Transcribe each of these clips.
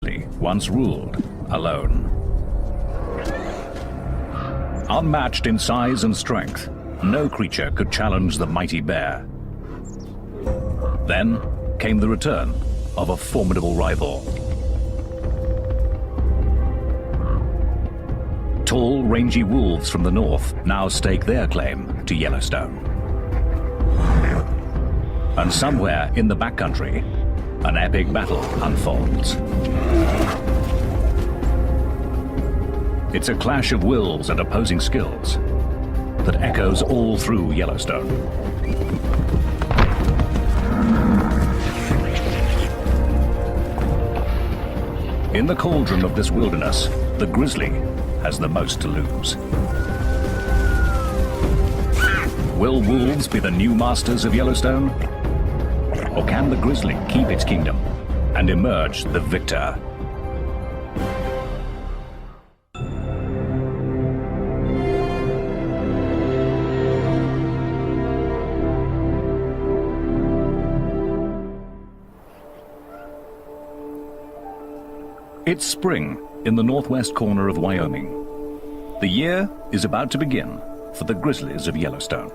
grizzly once ruled alone. Unmatched in size and strength, no creature could challenge the mighty bear. Then came the return of a formidable rival. Tall, rangy wolves from the north now stake their claim to Yellowstone. And somewhere in the backcountry, an epic battle unfolds. It's a clash of wills and opposing skills that echoes all through Yellowstone. In the cauldron of this wilderness, the grizzly has the most to lose. Will wolves be the new masters of Yellowstone? Or can the grizzly keep its kingdom and emerge the victor? It's spring in the northwest corner of Wyoming. The year is about to begin for the grizzlies of Yellowstone.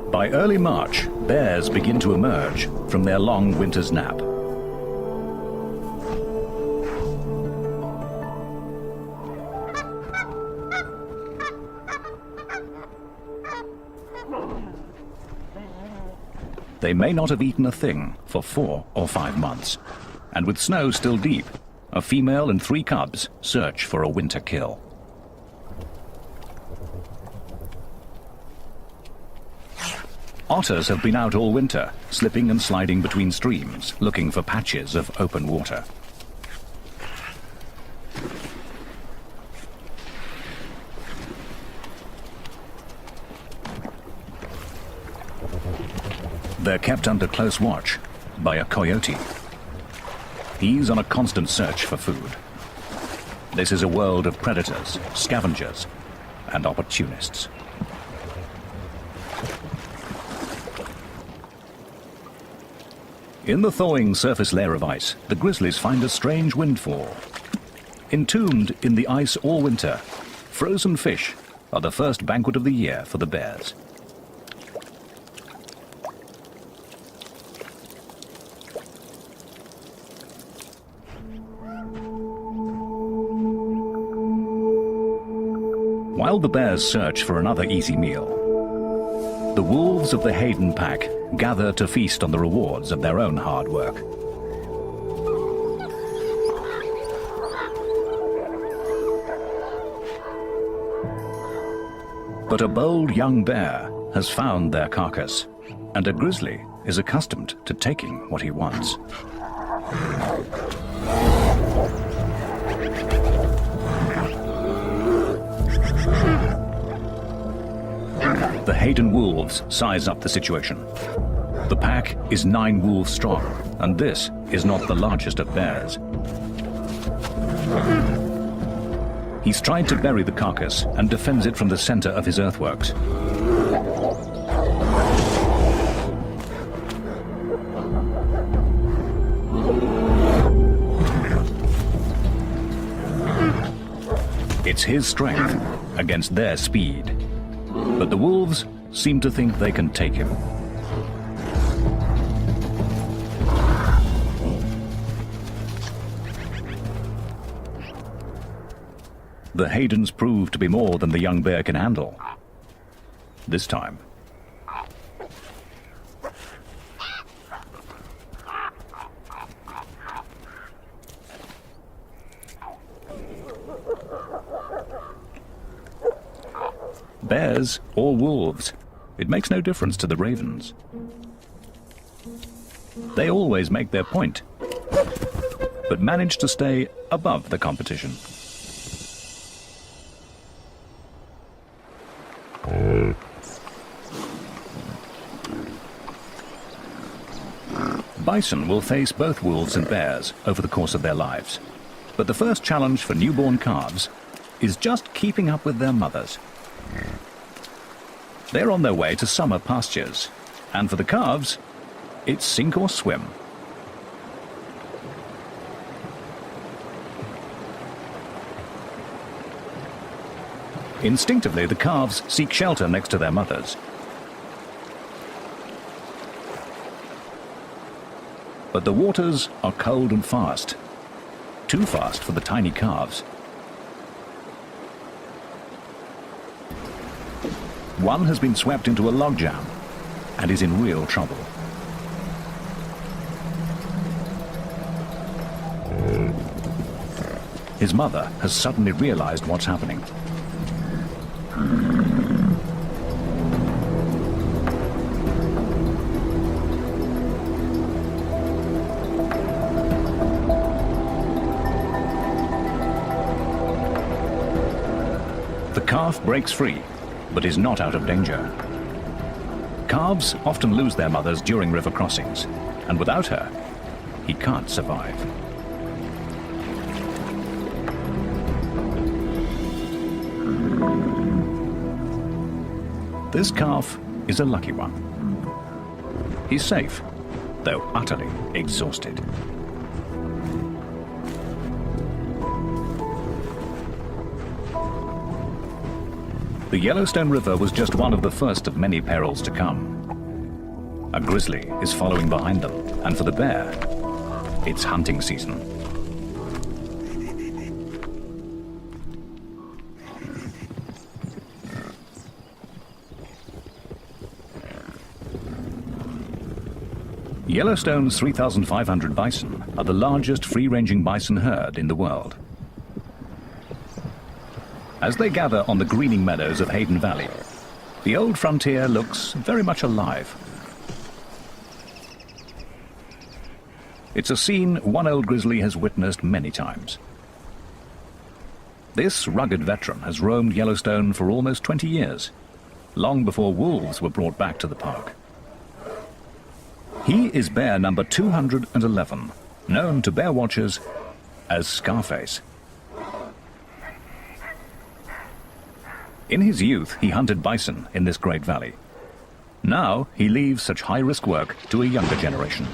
By early March, bears begin to emerge from their long winter's nap. They may not have eaten a thing for 4 or 5 months, and with snow still deep, a female and 3 cubs search for a winter kill. Otters have been out all winter, slipping and sliding between streams, looking for patches of open water. They're kept under close watch by a coyote. He's on a constant search for food. This is a world of predators, scavengers, and opportunists. In the thawing surface layer of ice, the grizzlies find a strange windfall. Entombed in the ice all winter, frozen fish are the first banquet of the year for the bears. While the bears search for another easy meal, the wolves of the Hayden pack gather to feast on the rewards of their own hard work. But a bold young bear has found their carcass, and a grizzly is accustomed to taking what he wants. The Hayden wolves size up the situation. The pack is 9 wolves strong, and this is not the largest of bears. He's tried to bury the carcass and defends it from the center of his earthworks. It's his strength against their speed. But the wolves seem to think they can take him. The Haydens prove to be more than the young bear can handle. This time. Bears or wolves, it makes no difference to the ravens. They always make their point, but manage to stay above the competition. Bison will face both wolves and bears over the course of their lives. But the first challenge for newborn calves is just keeping up with their mothers. They're on their way to summer pastures, and for the calves, it's sink or swim. Instinctively, the calves seek shelter next to their mothers. But the waters are cold and fast, too fast for the tiny calves. One has been swept into a logjam and is in real trouble. His mother has suddenly realized what's happening. The calf breaks free, but is not out of danger. Calves often lose their mothers during river crossings, and without her, he can't survive. This calf is a lucky one. He's safe, though utterly exhausted. The Yellowstone River was just one of the first of many perils to come. A grizzly is following behind them, and for the bear, it's hunting season. Yellowstone's 3,500 bison are the largest free-ranging bison herd in the world. As they gather on the greening meadows of Hayden Valley, the old frontier looks very much alive. It's a scene one old grizzly has witnessed many times. This rugged veteran has roamed Yellowstone for almost 20 years, long before wolves were brought back to the park. He is bear number 211, known to bear watchers as Scarface. In his youth, he hunted bison in this great valley. Now, he leaves such high-risk work to a younger generation.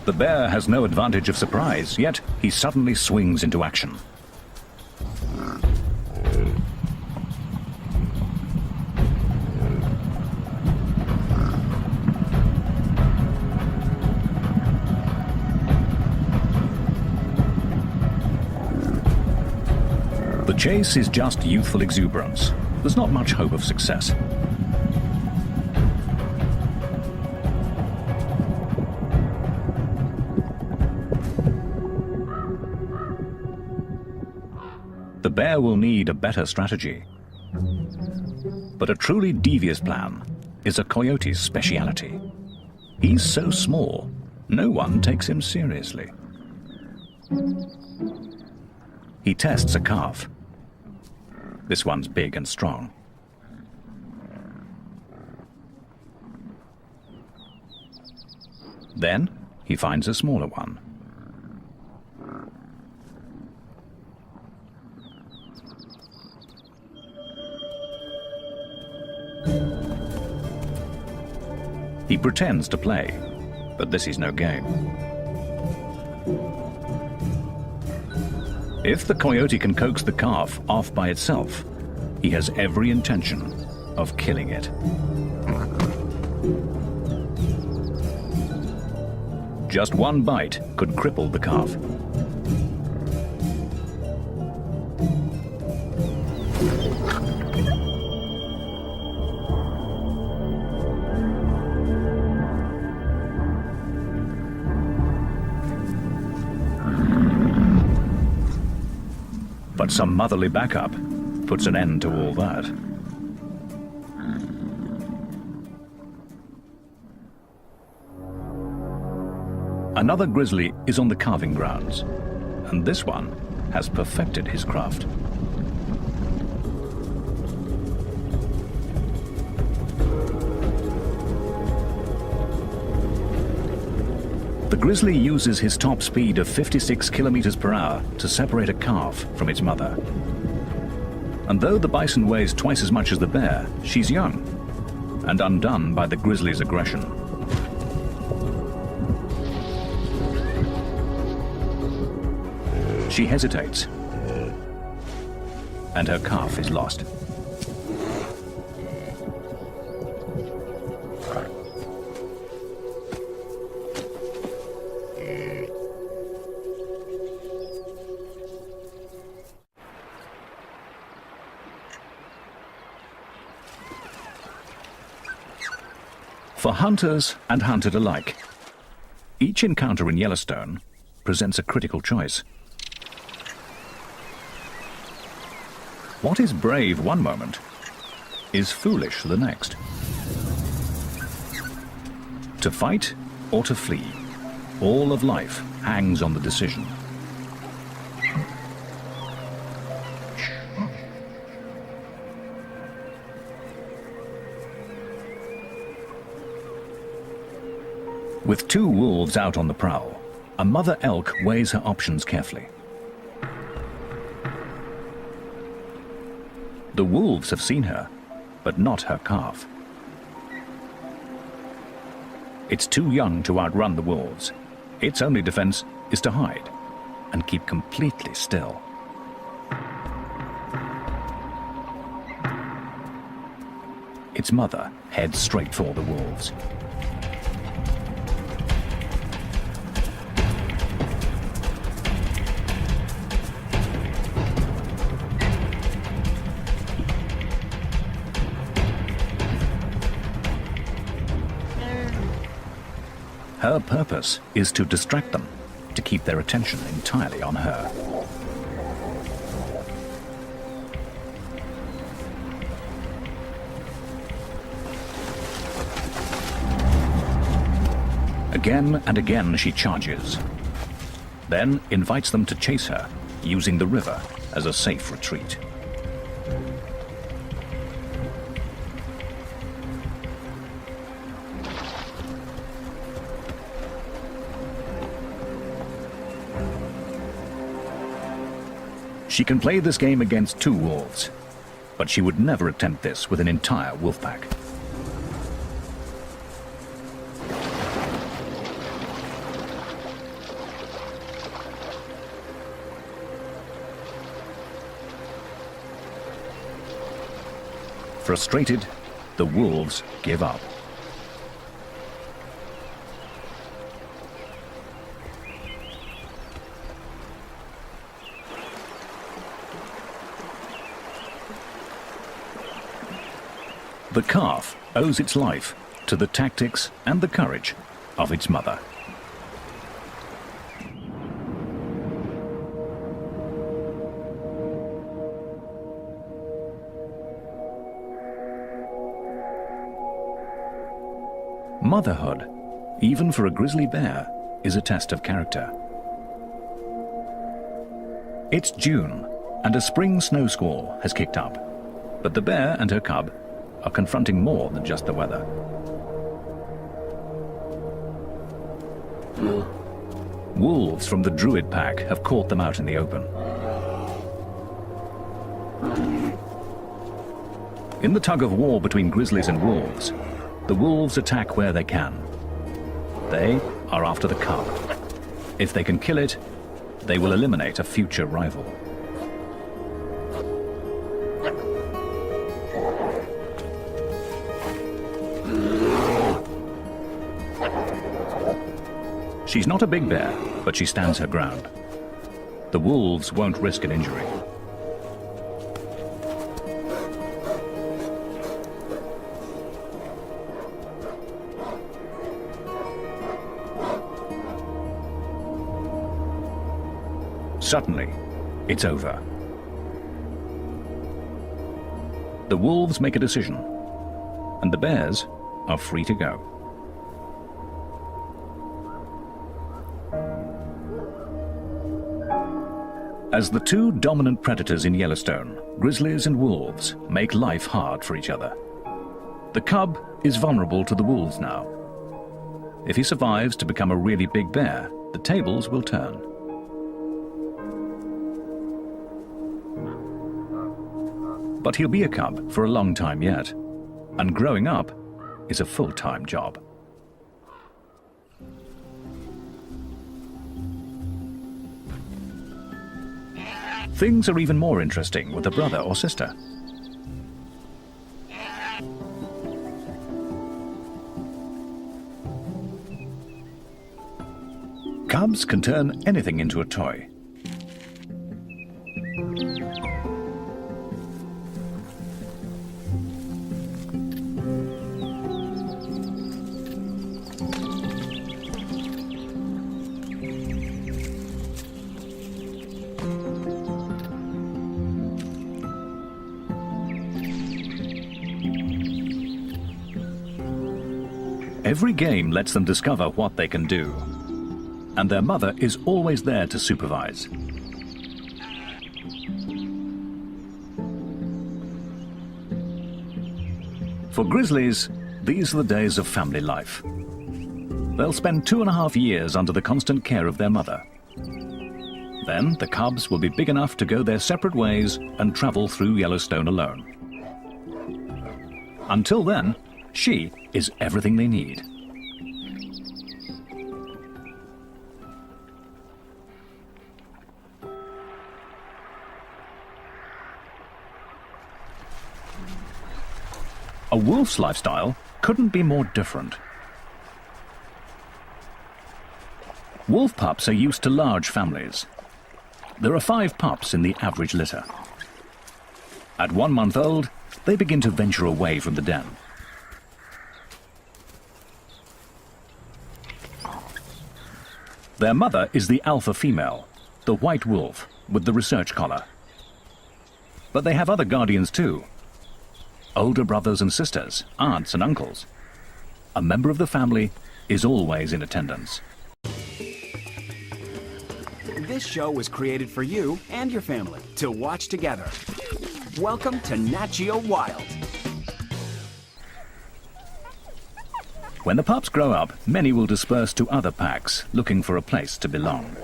The bear has no advantage of surprise, yet he suddenly swings into action. The chase is just youthful exuberance. There's not much hope of success. The bear will need a better strategy. But a truly devious plan is a coyote's speciality. He's so small, no one takes him seriously. He tests a calf. This one's big and strong. Then he finds a smaller one. He pretends to play, but this is no game. If the coyote can coax the calf off by itself, he has every intention of killing it. Just one bite could cripple the calf. But some motherly backup puts an end to all that. Another grizzly is on the calving grounds. and this one has perfected his craft. The grizzly uses his top speed of 56 kilometers per hour to separate a calf from its mother. And though the bison weighs twice as much as the bear, she's young and undone by the grizzly's aggression. She hesitates, and her calf is lost. For hunters and hunted alike, each encounter in Yellowstone presents a critical choice. What is brave one moment is foolish the next. To fight or to flee, all of life hangs on the decision. With two wolves out on the prowl, a mother elk weighs her options carefully. The wolves have seen her, but not her calf. It's too young to outrun the wolves. Its only defense is to hide and keep completely still. Its mother heads straight for the wolves. Her purpose is to distract them, to keep their attention entirely on her. Again and again she charges, then invites them to chase her, using the river as a safe retreat. She can play this game against two wolves, but she would never attempt this with an entire wolf pack. Frustrated, the wolves give up. The calf owes its life to the tactics and the courage of its mother. Motherhood, even for a grizzly bear, is a test of character. It's June, and a spring snow squall has kicked up, but the bear and her cub are confronting more than just the weather. Wolves from the Druid pack have caught them out in the open. In the tug-of-war between grizzlies and wolves, the wolves attack where they can. They are after the cub. If they can kill it, they will eliminate a future rival. She's not a big bear, but she stands her ground. The wolves won't risk an injury. Suddenly, it's over. The wolves make a decision, and the bears are free to go. As the two dominant predators in Yellowstone, grizzlies and wolves make life hard for each other. The cub is vulnerable to the wolves now. If he survives to become a really big bear, the tables will turn. But he'll be a cub for a long time yet, and growing up is a full-time job. Things are even more interesting with a brother or sister. Cubs can turn anything into a toy. Every game lets them discover what they can do, and their mother is always there to supervise. For grizzlies, these are the days of family life. They'll spend 2.5 years under the constant care of their mother. Then the cubs will be big enough to go their separate ways and travel through Yellowstone alone. Until then, she is everything they need. A wolf's lifestyle couldn't be more different. Wolf pups are used to large families. There are 5 pups in the average litter. At 1 month old, they begin to venture away from the den. Their mother is the alpha female, the white wolf with the research collar. But they have other guardians too. Older brothers and sisters, aunts and uncles. A member of the family is always in attendance. This show was created for you and your family to watch together. Welcome to Nat Geo Wild. When the pups grow up, many will disperse to other packs, looking for a place to belong.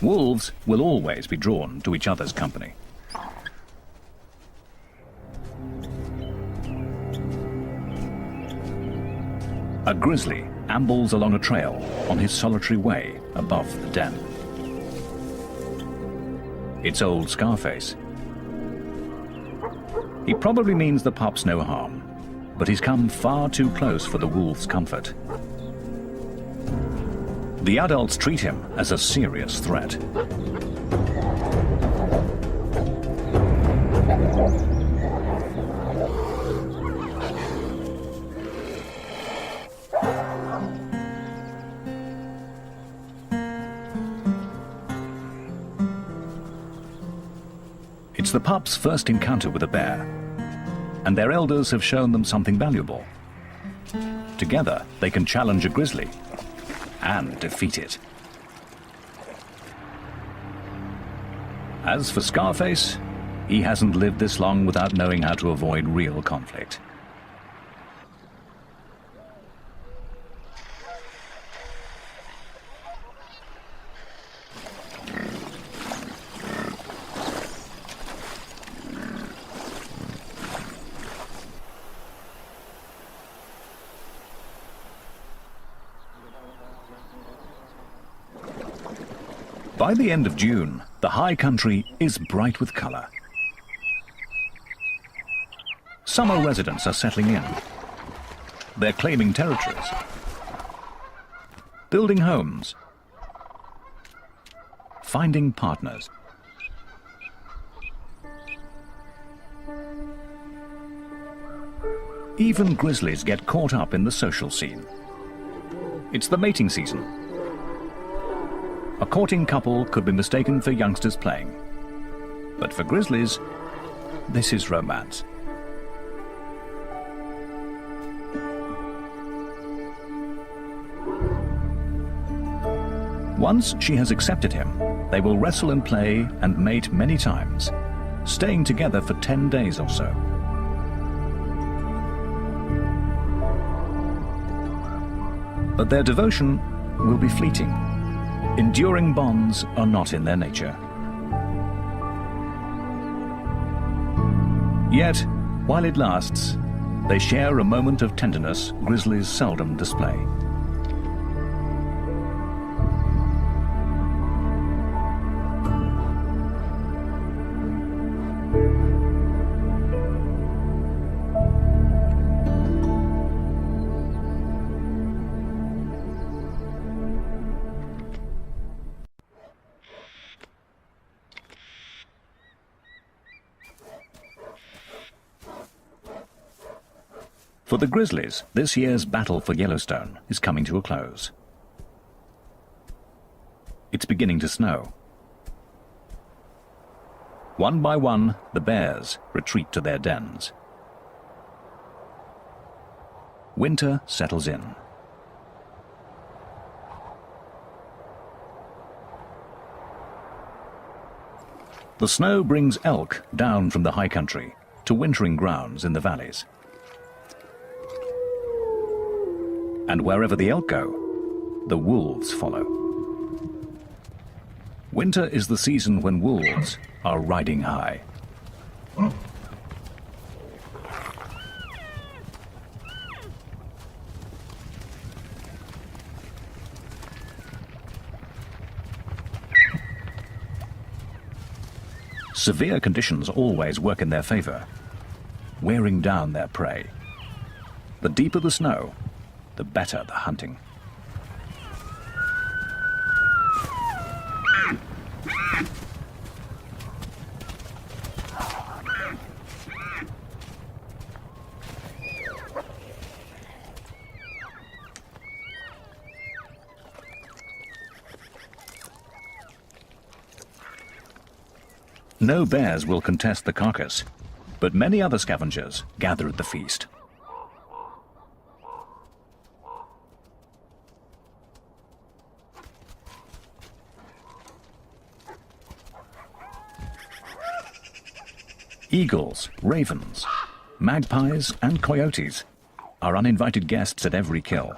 Wolves will always be drawn to each other's company. A grizzly ambles along a trail on his solitary way above the den. It's old Scarface. He probably means the pups no harm, but he's come far too close for the wolf's comfort. The adults treat him as a serious threat. It's the pups' first encounter with a bear, and their elders have shown them something valuable. Together, they can challenge a grizzly and defeat it. As for Scarface, he hasn't lived this long without knowing how to avoid real conflict. By the end of June, the high country is bright with color. Summer residents are settling in. They're claiming territories, building homes, finding partners. Even grizzlies get caught up in the social scene. It's the mating season. A courting couple could be mistaken for youngsters playing. But for grizzlies, this is romance. Once she has accepted him, They will wrestle and play and mate many times, staying together for 10 days or so. But their devotion will be fleeting. Enduring bonds are not in their nature. Yet, while it lasts, they share a moment of tenderness grizzlies seldom display. For the grizzlies, this year's battle for Yellowstone is coming to a close. It's beginning to snow. One by one, the bears retreat to their dens. Winter settles in. The snow brings elk down from the high country to wintering grounds in the valleys. And wherever the elk go, the wolves follow. Winter is the season when wolves are riding high. Severe conditions always work in their favor, wearing down their prey. The deeper the snow, the better the hunting. No bears will contest the carcass, but many other scavengers gather at the feast. Eagles, ravens, magpies and coyotes are uninvited guests at every kill.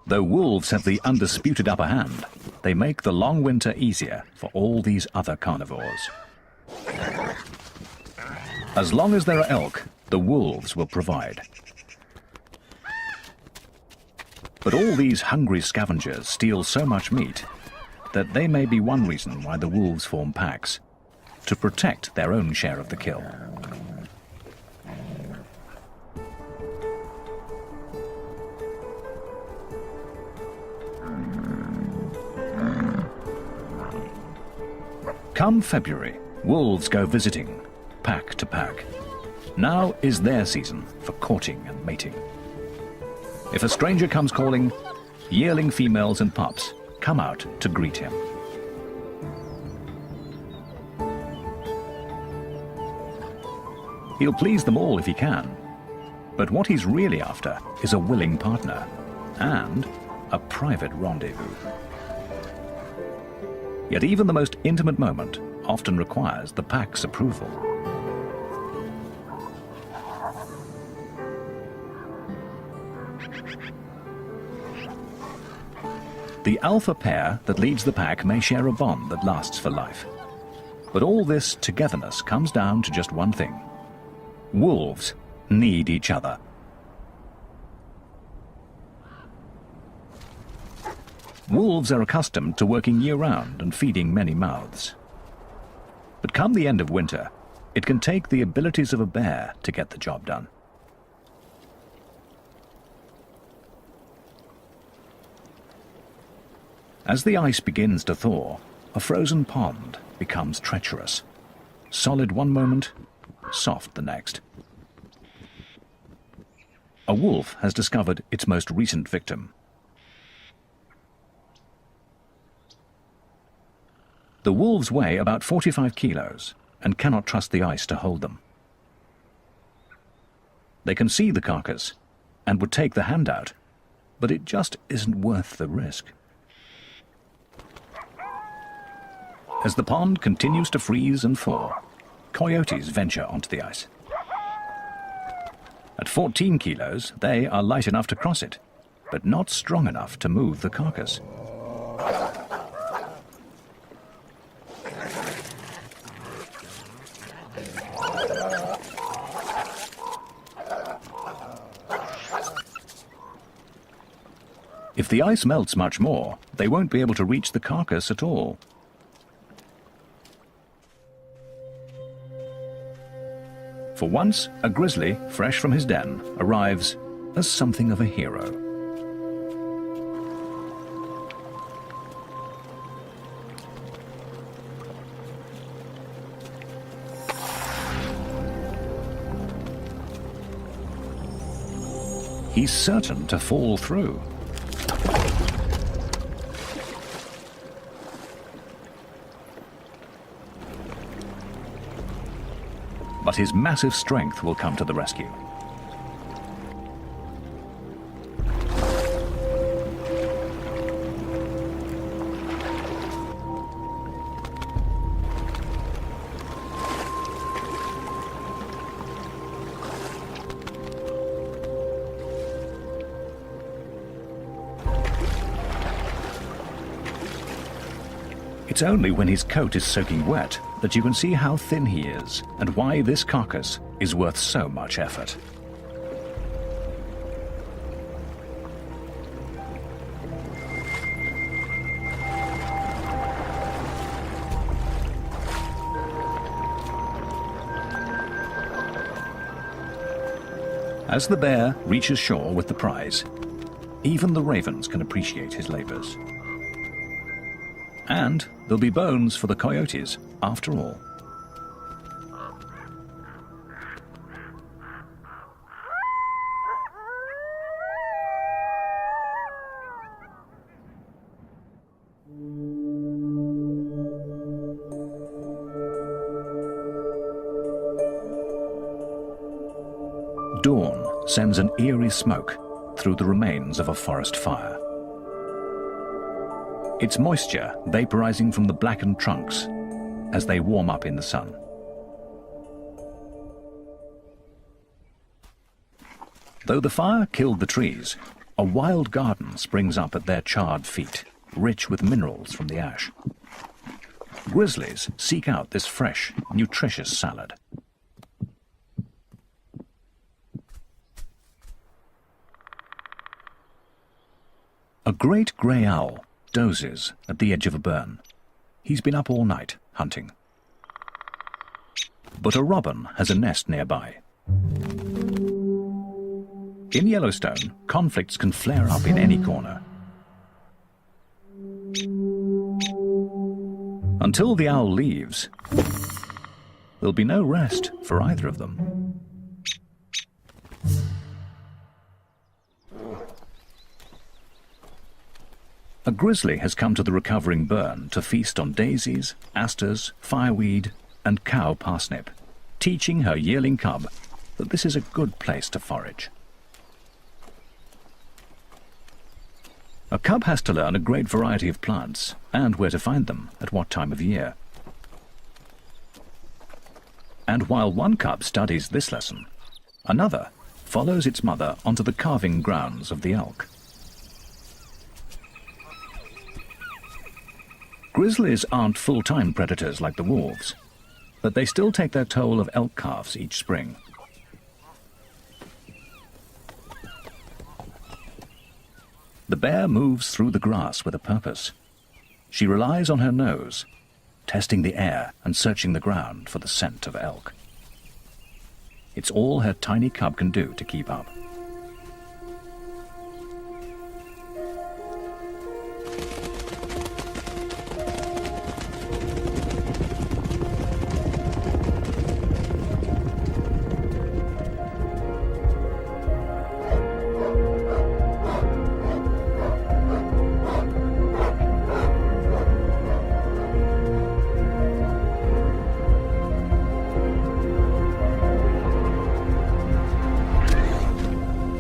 Though wolves have the undisputed upper hand, they make the long winter easier for all these other carnivores. As long as there are elk, the wolves will provide. But all these hungry scavengers steal so much meat that they may be one reason why the wolves form packs, to protect their own share of the kill. Come February, wolves go visiting, pack to pack. Now is their season for courting and mating. If a stranger comes calling, yearling females and pups come out to greet him. He'll please them all if he can, but what he's really after is a willing partner and a private rendezvous. Yet even the most intimate moment often requires the pack's approval. The alpha pair that leads the pack may share a bond that lasts for life. But all this togetherness comes down to just one thing. Wolves need each other. Wolves are accustomed to working year-round and feeding many mouths. But come the end of winter, it can take the abilities of a bear to get the job done. As the ice begins to thaw, a frozen pond becomes treacherous. Solid one moment, soft the next. A wolf has discovered its most recent victim. The wolves weigh about 45 kilos and cannot trust the ice to hold them. They can see the carcass and would take the hand out, but it just isn't worth the risk. As the pond continues to freeze and thaw, coyotes venture onto the ice. At 14 kilos, they are light enough to cross it, but not strong enough to move the carcass. If the ice melts much more, they won't be able to reach the carcass at all. For once, a grizzly, fresh from his den, arrives as something of a hero. He's certain to fall through. But his massive strength will come to the rescue. It's only when his coat is soaking wet that you can see how thin he is and why this carcass is worth so much effort. As the bear reaches shore with the prize, even the ravens can appreciate his labors. And there'll be bones for the coyotes, after all. Dawn sends an eerie smoke through the remains of a forest fire. It's moisture vaporizing from the blackened trunks as they warm up in the sun. Though the fire killed the trees, a wild garden springs up at their charred feet, rich with minerals from the ash. Grizzlies seek out this fresh, nutritious salad. A great grey owl dozes at the edge of a burn. He's been up all night, hunting. But a robin has a nest nearby. In Yellowstone, conflicts can flare up in any corner. Until the owl leaves, there'll be no rest for either of them. A grizzly has come to the recovering burn to feast on daisies, asters, fireweed, and cow parsnip, teaching her yearling cub that this is a good place to forage. A cub has to learn a great variety of plants and where to find them at what time of year. And while one cub studies this lesson, another follows its mother onto the calving grounds of the elk. Grizzlies aren't full-time predators like the wolves, but they still take their toll of elk calves each spring. The bear moves through the grass with a purpose. She relies on her nose, testing the air and searching the ground for the scent of elk. It's all her tiny cub can do to keep up.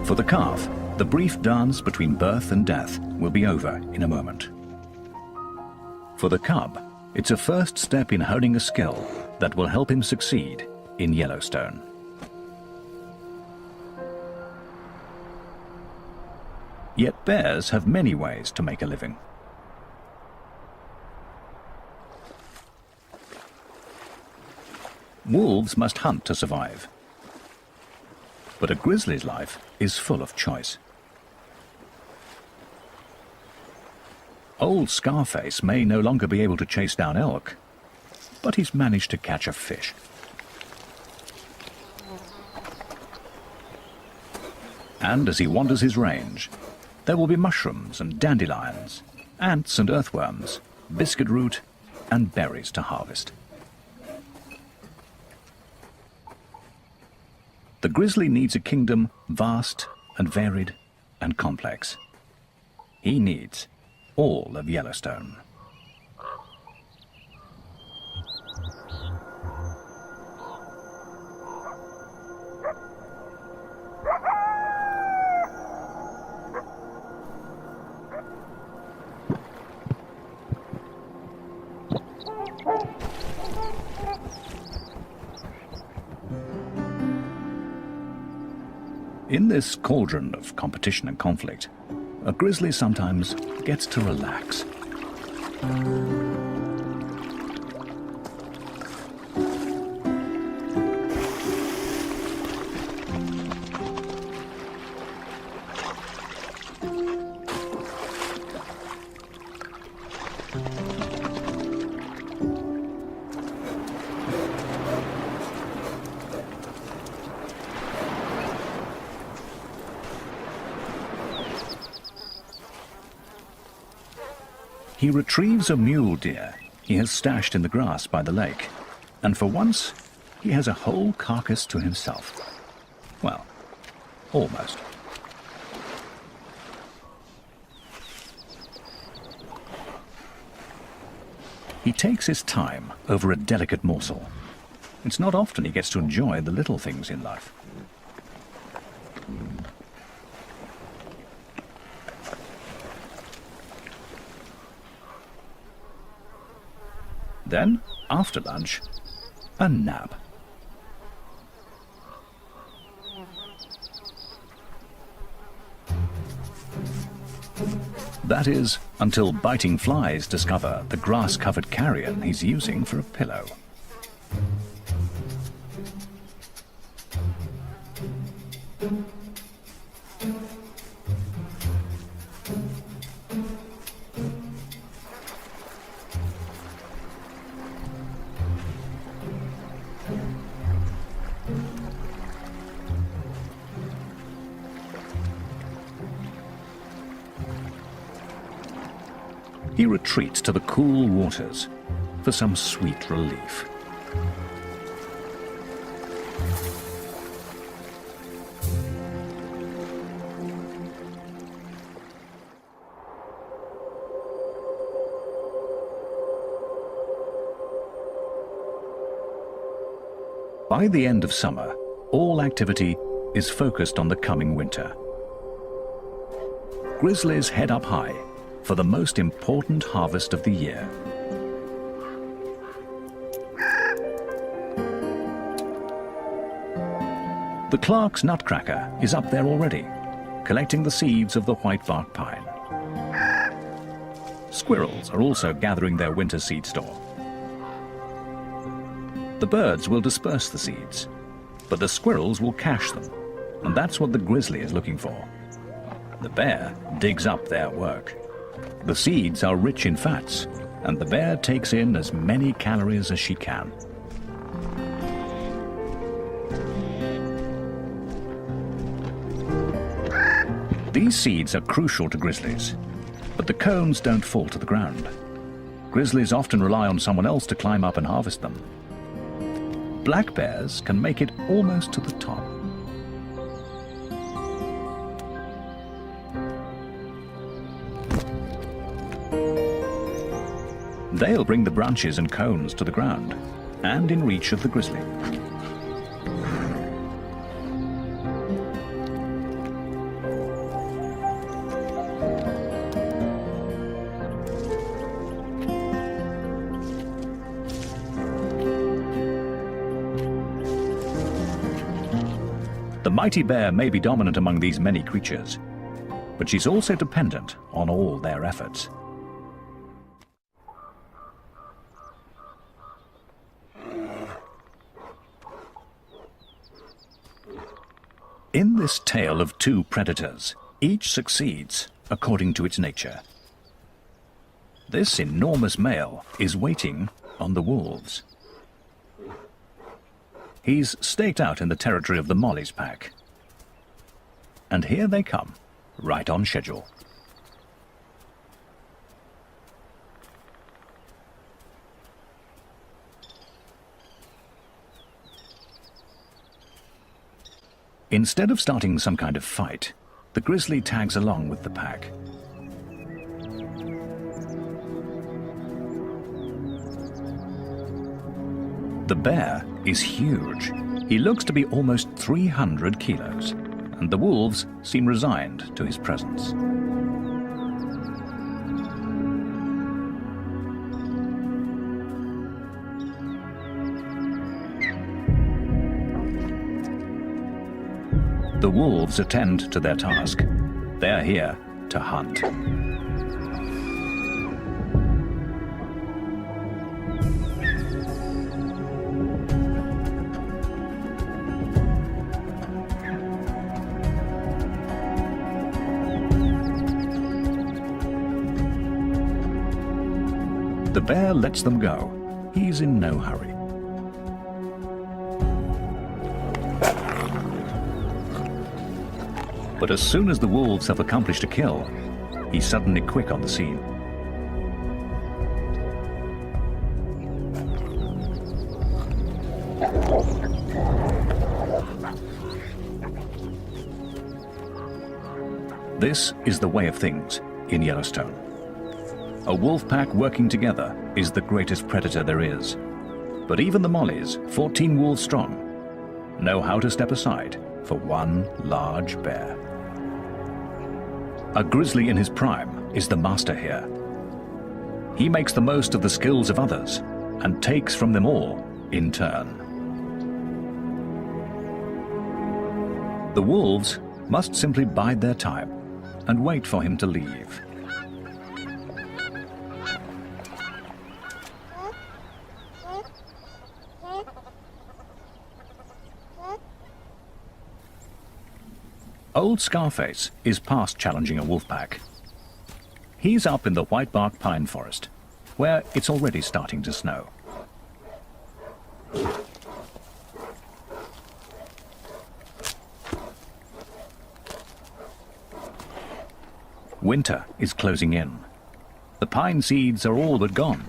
For the calf, the brief dance between birth and death will be over in a moment. For the cub, It's a first step in honing a skill that will help him succeed in Yellowstone. Yet bears have many ways to make a living. Wolves must hunt to survive. But a grizzly's life is full of choice. Old Scarface may no longer be able to chase down elk, but he's managed to catch a fish. And as he wanders his range, there will be mushrooms and dandelions, ants and earthworms, biscuit root and berries to harvest. The grizzly needs a kingdom vast and varied and complex. He needs all of Yellowstone. In this cauldron of competition and conflict, a grizzly sometimes gets to relax. He retrieves a mule deer he has stashed in the grass by the lake, and for once he has a whole carcass to himself. Well, almost. He takes his time over a delicate morsel. It's not often he gets to enjoy the little things in life. Then, after lunch, a nap. That is, until biting flies discover the grass-covered carrion he's using for a pillow. He retreats to the cool waters for some sweet relief. By the end of summer, all activity is focused on the coming winter. Grizzlies head up high for the most important harvest of the year. The Clark's nutcracker is up there already, collecting the seeds of the whitebark pine. Squirrels are also gathering their winter seed store. The birds will disperse the seeds, but the squirrels will cache them, and that's what the grizzly is looking for. The bear digs up their work. The seeds are rich in fats, and the bear takes in as many calories as she can. These seeds are crucial to grizzlies, but the cones don't fall to the ground. Grizzlies often rely on someone else to climb up and harvest them. Black bears can make it almost to the top. They'll bring the branches and cones to the ground, and in reach of the grizzly. The mighty bear may be dominant among these many creatures, but she's also dependent on all their efforts. In this tale of two predators, each succeeds according to its nature. This enormous male is waiting on the wolves. He's staked out in the territory of the Molly's pack. And here they come, right on schedule. Instead of starting some kind of fight, the grizzly tags along with the pack. The bear is huge. He looks to be almost 300 kilos, and the wolves seem resigned to his presence. The wolves attend to their task. They're here to hunt. The bear lets them go. He's in no hurry. But as soon as the wolves have accomplished a kill, he's suddenly quick on the scene. This is the way of things in Yellowstone. A wolf pack working together is the greatest predator there is. But even the Mollies, 14 wolves strong, know how to step aside for one large bear. A grizzly in his prime is the master here. He makes the most of the skills of others and takes from them all in turn. The wolves must simply bide their time and wait for him to leave. Old Scarface is past challenging a wolf pack. He's up in the whitebark pine forest, where it's already starting to snow. Winter is closing in. The pine seeds are all but gone.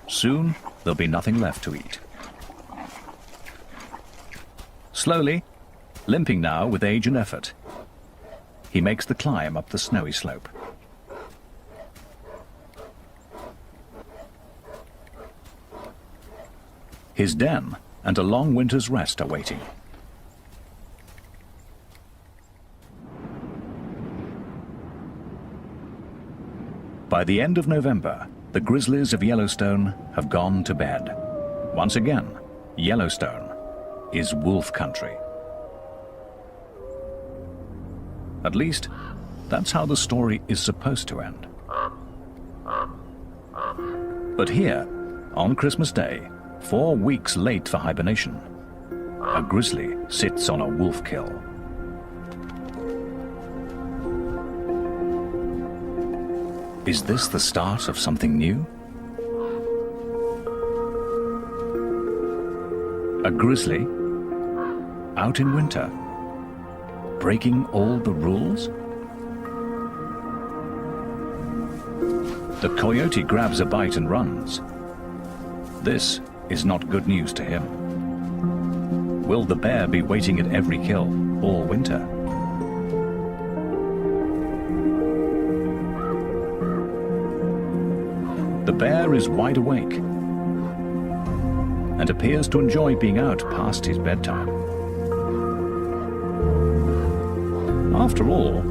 Soon, there'll be nothing left to eat. Slowly, limping now with age and effort, he makes the climb up the snowy slope. His den and a long winter's rest are waiting. By the end of November, the grizzlies of Yellowstone have gone to bed. Once again, Yellowstone is wolf country. At least, that's how the story is supposed to end. But here, on Christmas Day, 4 weeks late for hibernation, a grizzly sits on a wolf kill. Is this the start of something new? A grizzly, out in winter, breaking all the rules? The coyote grabs a bite and runs. This is not good news to him. Will the bear be waiting at every kill all winter? The bear is wide awake and appears to enjoy being out past his bedtime. After all,